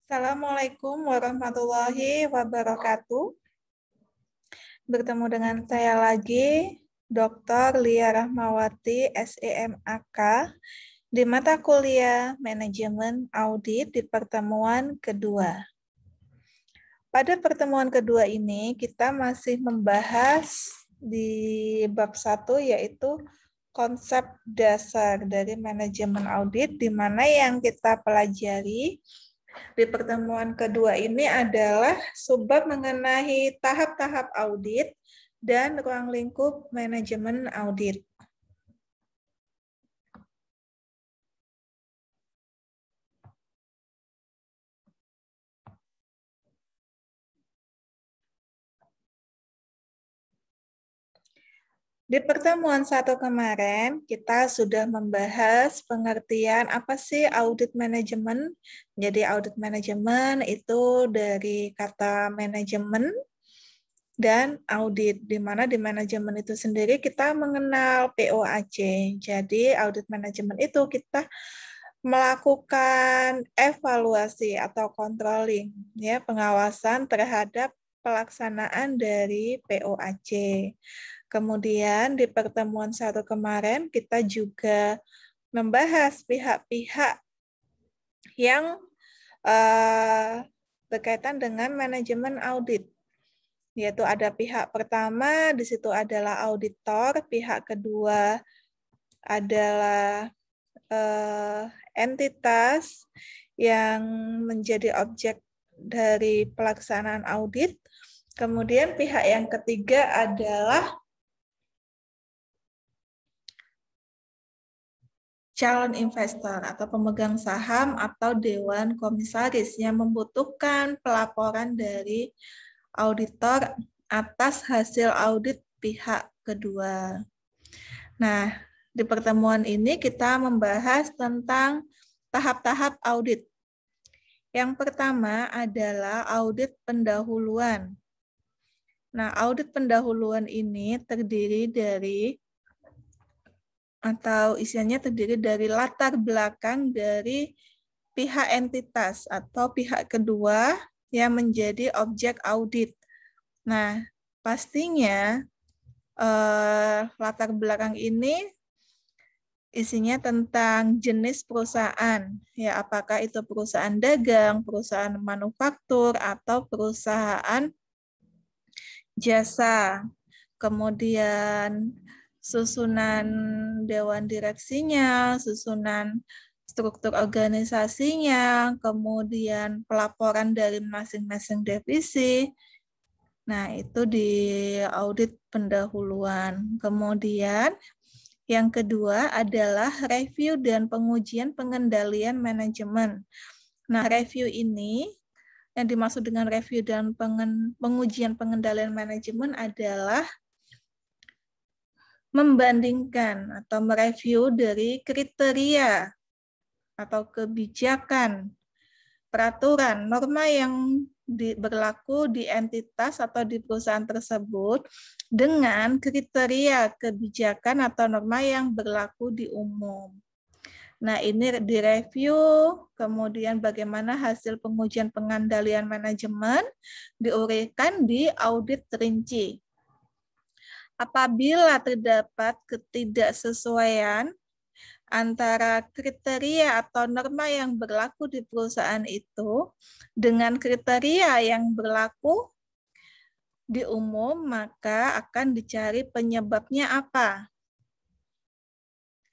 Assalamualaikum warahmatullahi wabarakatuh. Bertemu dengan saya lagi, Dr. Lia Rahmawati, SEMAK, di mata kuliah Manajemen Audit di pertemuan kedua. Pada pertemuan kedua ini, kita masih membahas di bab 1, yaitu konsep dasar dari manajemen audit, di mana yang kita pelajari di pertemuan kedua ini adalah subbab mengenai tahap-tahap audit dan ruang lingkup manajemen audit. Di pertemuan 1 kemarin, kita sudah membahas pengertian apa sih audit manajemen. Jadi audit manajemen itu dari kata manajemen dan audit, di mana di manajemen itu sendiri kita mengenal POAC. Jadi audit manajemen itu kita melakukan evaluasi atau controlling, ya, pengawasan terhadap pelaksanaan dari POAC. Kemudian di pertemuan 1 kemarin kita juga membahas pihak-pihak yang berkaitan dengan manajemen audit. Yaitu ada pihak pertama, di situ adalah auditor, pihak kedua adalah entitas yang menjadi objek dari pelaksanaan audit. Kemudian pihak yang ketiga adalah calon investor atau pemegang saham atau dewan komisaris yang membutuhkan pelaporan dari auditor atas hasil audit pihak kedua. Nah, di pertemuan ini kita membahas tentang tahap-tahap audit. Yang pertama adalah audit pendahuluan. Nah, audit pendahuluan ini terdiri dari atau isinya terdiri dari latar belakang dari pihak entitas atau pihak kedua yang menjadi objek audit. Nah, pastinya latar belakang ini isinya tentang jenis perusahaan, ya, apakah itu perusahaan dagang, perusahaan manufaktur, atau perusahaan jasa. Kemudian susunan dewan direksinya, susunan struktur organisasinya, kemudian pelaporan dari masing-masing divisi. Nah, itu di audit pendahuluan. Kemudian yang kedua adalah review dan pengujian pengendalian manajemen. Nah, review ini, yang dimaksud dengan review dan pengujian pengendalian manajemen adalah membandingkan atau mereview dari kriteria atau kebijakan, peraturan, norma yang berlaku di entitas atau di perusahaan tersebut dengan kriteria kebijakan atau norma yang berlaku di umum. Nah, ini direview, kemudian bagaimana hasil pengujian pengendalian manajemen diuraikan di audit rinci. Apabila terdapat ketidaksesuaian antara kriteria atau norma yang berlaku di perusahaan itu dengan kriteria yang berlaku di umum, maka akan dicari penyebabnya apa.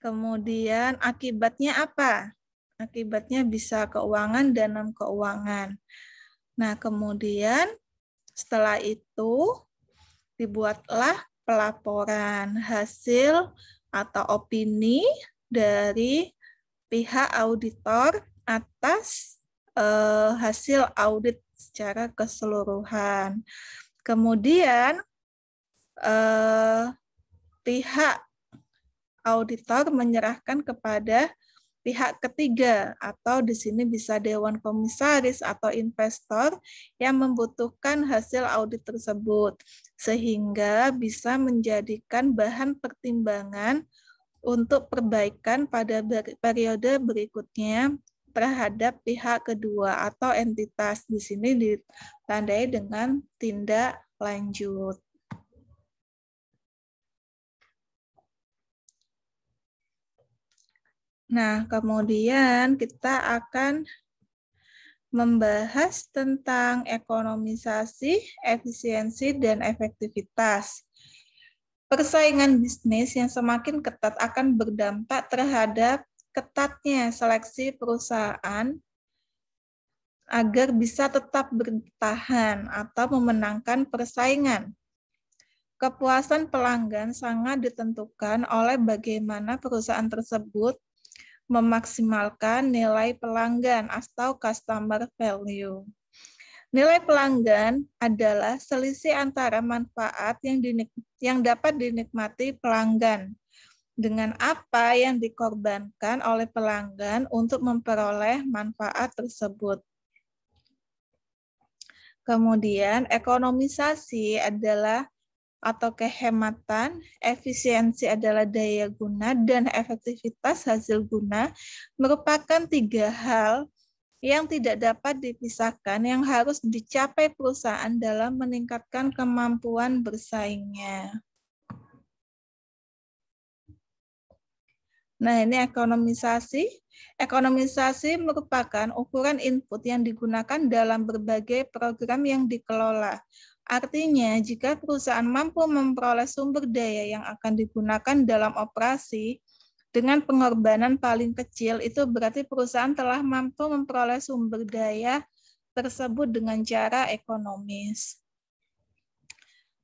Kemudian akibatnya apa? Akibatnya bisa keuangan dan non-keuangan. Nah, kemudian setelah itu dibuatlah pelaporan hasil atau opini dari pihak auditor atas hasil audit secara keseluruhan. Kemudian pihak auditor menyerahkan kepada pihak ketiga atau di sini bisa dewan komisaris atau investor yang membutuhkan hasil audit tersebut sehingga bisa menjadikan bahan pertimbangan untuk perbaikan pada periode berikutnya terhadap pihak kedua atau entitas. Di sini ditandai dengan tindak lanjut. Nah, kemudian kita akan membahas tentang ekonomisasi, efisiensi, dan efektivitas. Persaingan bisnis yang semakin ketat akan berdampak terhadap ketatnya seleksi perusahaan agar bisa tetap bertahan atau memenangkan persaingan. Kepuasan pelanggan sangat ditentukan oleh bagaimana perusahaan tersebut memaksimalkan nilai pelanggan atau customer value. Nilai pelanggan adalah selisih antara manfaat yang dapat dinikmati pelanggan dengan apa yang dikorbankan oleh pelanggan untuk memperoleh manfaat tersebut. Kemudian ekonomisasi adalah atau kehematan, efisiensi adalah daya guna, dan efektivitas hasil guna merupakan tiga hal yang tidak dapat dipisahkan yang harus dicapai perusahaan dalam meningkatkan kemampuan bersaingnya. Nah, ini ekonomisasi. Ekonomisasi merupakan ukuran input yang digunakan dalam berbagai program yang dikelola. Artinya, jika perusahaan mampu memperoleh sumber daya yang akan digunakan dalam operasi dengan pengorbanan paling kecil, itu berarti perusahaan telah mampu memperoleh sumber daya tersebut dengan cara ekonomis.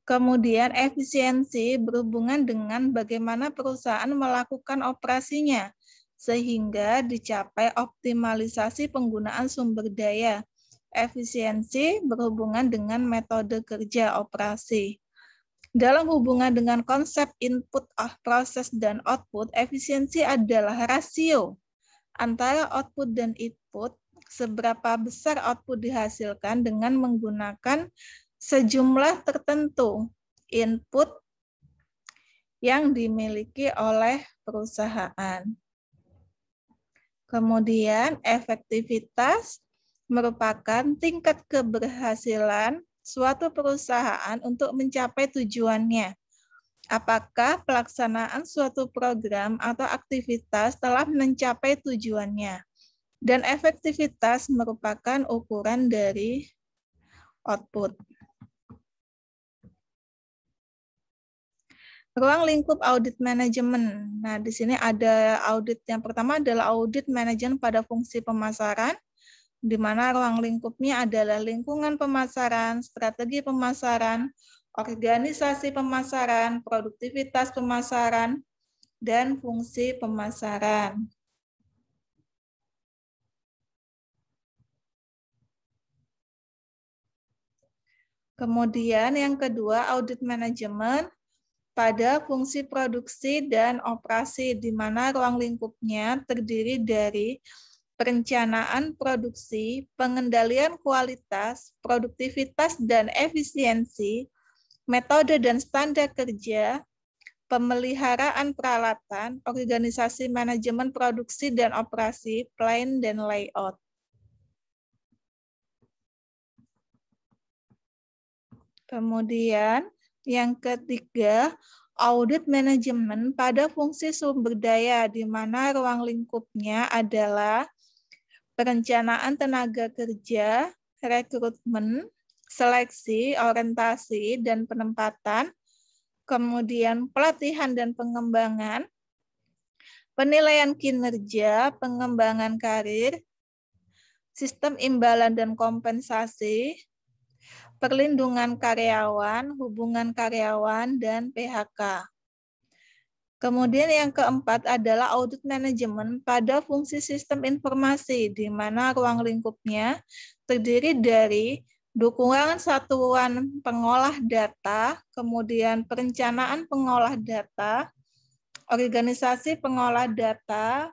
Kemudian efisiensi berhubungan dengan bagaimana perusahaan melakukan operasinya, sehingga dicapai optimalisasi penggunaan sumber daya. Efisiensi berhubungan dengan metode kerja operasi. Dalam hubungan dengan konsep input, proses, dan output, efisiensi adalah rasio antara output dan input, seberapa besar output dihasilkan dengan menggunakan sejumlah tertentu input yang dimiliki oleh perusahaan. Kemudian efektivitas merupakan tingkat keberhasilan suatu perusahaan untuk mencapai tujuannya. Apakah pelaksanaan suatu program atau aktivitas telah mencapai tujuannya? Dan efektivitas merupakan ukuran dari output. Ruang lingkup audit manajemen. Nah, di sini ada audit yang pertama adalah audit manajemen pada fungsi pemasaran, di mana ruang lingkupnya adalah lingkungan pemasaran, strategi pemasaran, organisasi pemasaran, produktivitas pemasaran, dan fungsi pemasaran. Kemudian yang kedua, audit manajemen pada fungsi produksi dan operasi, di mana ruang lingkupnya terdiri dari perencanaan produksi, pengendalian kualitas, produktivitas dan efisiensi, metode dan standar kerja, pemeliharaan peralatan, organisasi manajemen produksi dan operasi, plan dan layout. Kemudian yang ketiga, audit manajemen pada fungsi sumber daya, di mana ruang lingkupnya adalah perencanaan tenaga kerja, rekrutmen, seleksi, orientasi, dan penempatan, kemudian pelatihan dan pengembangan, penilaian kinerja, pengembangan karir, sistem imbalan dan kompensasi, perlindungan karyawan, hubungan karyawan, dan PHK. Kemudian yang keempat adalah audit manajemen pada fungsi sistem informasi, di mana ruang lingkupnya terdiri dari dukungan satuan pengolah data, kemudian perencanaan pengolah data, organisasi pengolah data,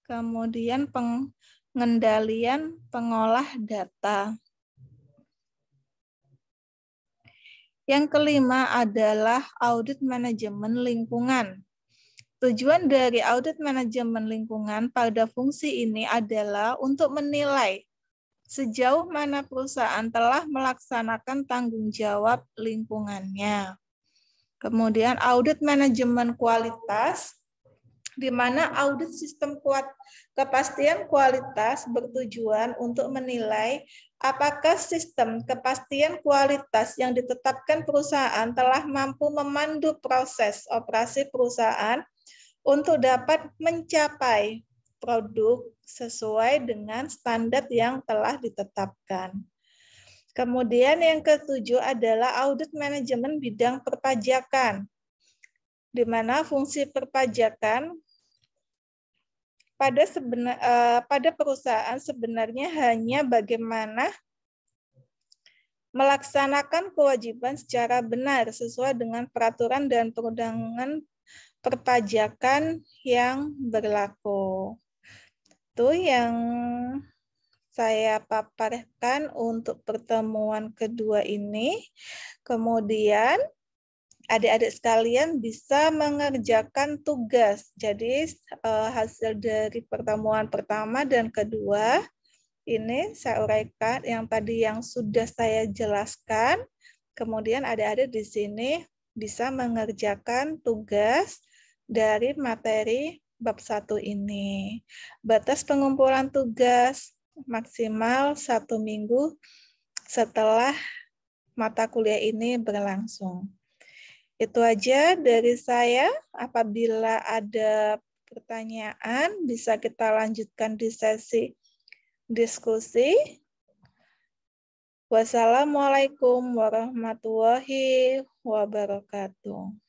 kemudian pengendalian pengolah data. Yang kelima adalah audit manajemen lingkungan. Tujuan dari audit manajemen lingkungan pada fungsi ini adalah untuk menilai sejauh mana perusahaan telah melaksanakan tanggung jawab lingkungannya. Kemudian audit manajemen kualitas, di mana audit sistem kepastian kualitas bertujuan untuk menilai apakah sistem kepastian kualitas yang ditetapkan perusahaan telah mampu memandu proses operasi perusahaan untuk dapat mencapai produk sesuai dengan standar yang telah ditetapkan. Kemudian yang ketujuh adalah audit manajemen bidang perpajakan, di mana fungsi perpajakan pada perusahaan sebenarnya hanya bagaimana melaksanakan kewajiban secara benar sesuai dengan peraturan dan perundangan perpajakan yang berlaku. Itu yang saya paparkan untuk pertemuan kedua ini. Kemudian adik-adik sekalian bisa mengerjakan tugas. Jadi hasil dari pertemuan pertama dan kedua ini saya uraikan yang tadi yang sudah saya jelaskan. Kemudian adik-adik di sini bisa mengerjakan tugas dari materi bab 1 ini. Batas pengumpulan tugas maksimal 1 minggu setelah mata kuliah ini berlangsung. Itu aja dari saya. Apabila ada pertanyaan, bisa kita lanjutkan di sesi diskusi. Wassalamualaikum warahmatullahi wabarakatuh.